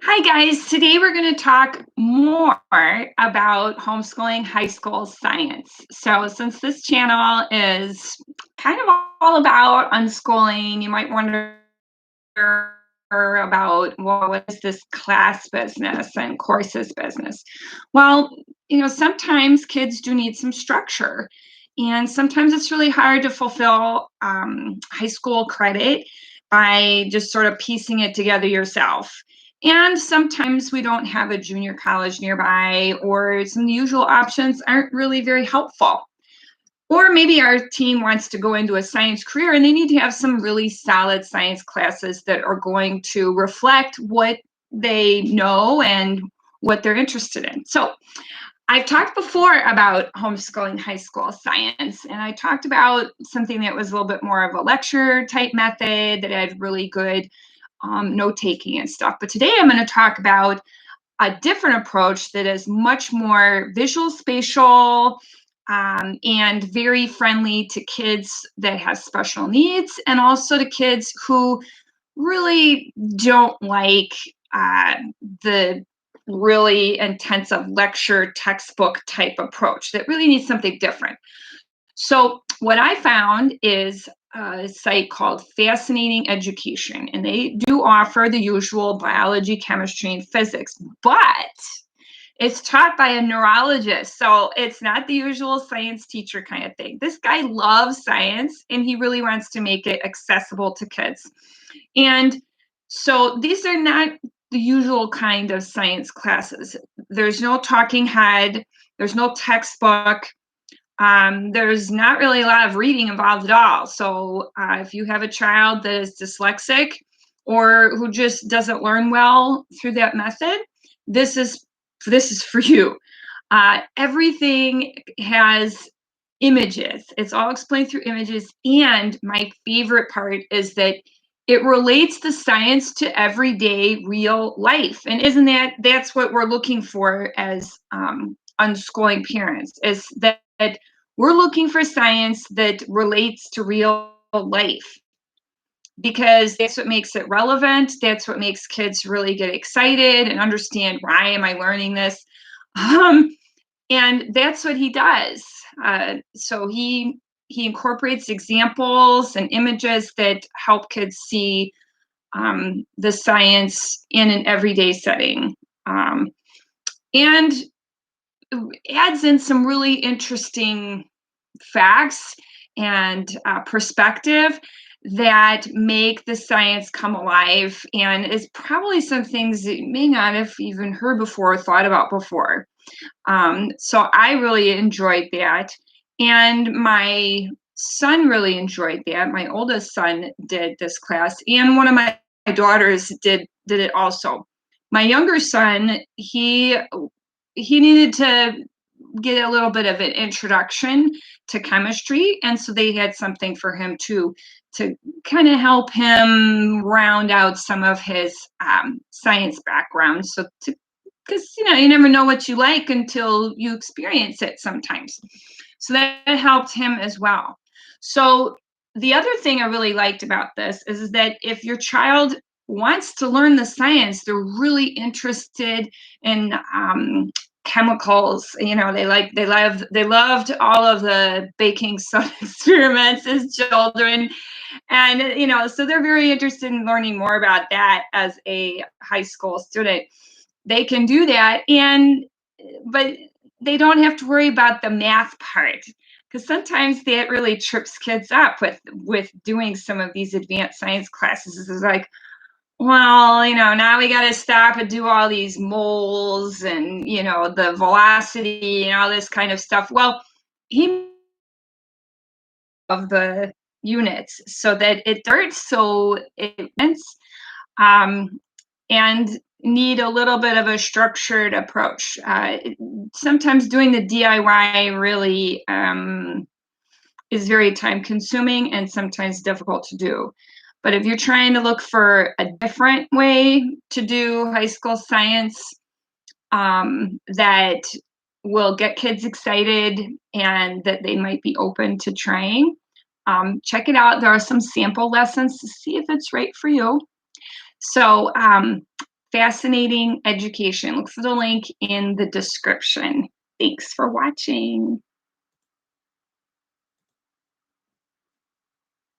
Hi, guys. Today we're going to talk more about homeschooling high school science. So, since this channel is kind of all about unschooling, you might wonder about, well, what is this class business and courses business? Well, sometimes kids do need some structure, and sometimes it's really hard to fulfill high school credit by just sort of piecing it together yourself. And sometimes we don't have a junior college nearby, or some usual options aren't really very helpful. Or maybe our teen wants to go into a science career and they need to have some really solid science classes that are going to reflect what they know and what they're interested in. So, I've talked before about homeschooling high school science, and I talked about something that was a little bit more of a lecture type method that had really good note taking and stuff. But today I'm going to talk about a different approach that is much more visual spatial and very friendly to kids that have special needs, and also to kids who really don't like the really intensive lecture textbook type approach that really needs something different. So, what I found is a site called Fascinating Education, and they do offer the usual biology, chemistry, and physics, but it's taught by a neurologist. So, it's not the usual science teacher kind of thing. This guy loves science and he really wants to make it accessible to kids. And so, these are not the usual kind of science classes. There's no talking head, there's no textbook, there's not really a lot of reading involved at all. So if you have a child that is dyslexic or who just doesn't learn well through that method, this is for you. Everything has images. It's all explained through images. And my favorite part is that it relates the science to everyday real life. And isn't that's what we're looking for as unschooling parents, is that we're looking for science that relates to real life, because that's what makes it relevant. That's what makes kids really get excited and understand, why am I learning this? Um, and that's what he does. So he incorporates examples and images that help kids see the science in an everyday setting, and adds in some really interesting facts and perspective that make the science come alive, and is probably some things that you may not have even heard before or thought about before. So I really enjoyed that. And my son really enjoyed that. My oldest son did this class, and one of my daughters did it also. My younger son, he needed to get a little bit of an introduction to chemistry, and so they had something for him to kind of help him round out some of his science background. So to because you never know what you like until you experience it sometimes. So that helped him as well. So the other thing I really liked about this is that if your child wants to learn the science, they're really interested in chemicals. They loved all of the baking soda experiments as children, and so they're very interested in learning more about that as a high school student. They can do that, but they don't have to worry about the math part, because sometimes that really trips kids up with doing some of these advanced science classes. It's like, well, now we got to stop and do all these moles and the velocity and all this kind of stuff. Well, he of the units so that it starts, so it ends, um, and need a little bit of a structured approach. Sometimes doing the DIY really is very time consuming and sometimes difficult to do. But if you're trying to look for a different way to do high school science, that will get kids excited and that they might be open to trying, check it out. There are some sample lessons to see if it's right for you. So fascinating education. Look for the link in the description. Thanks for watching.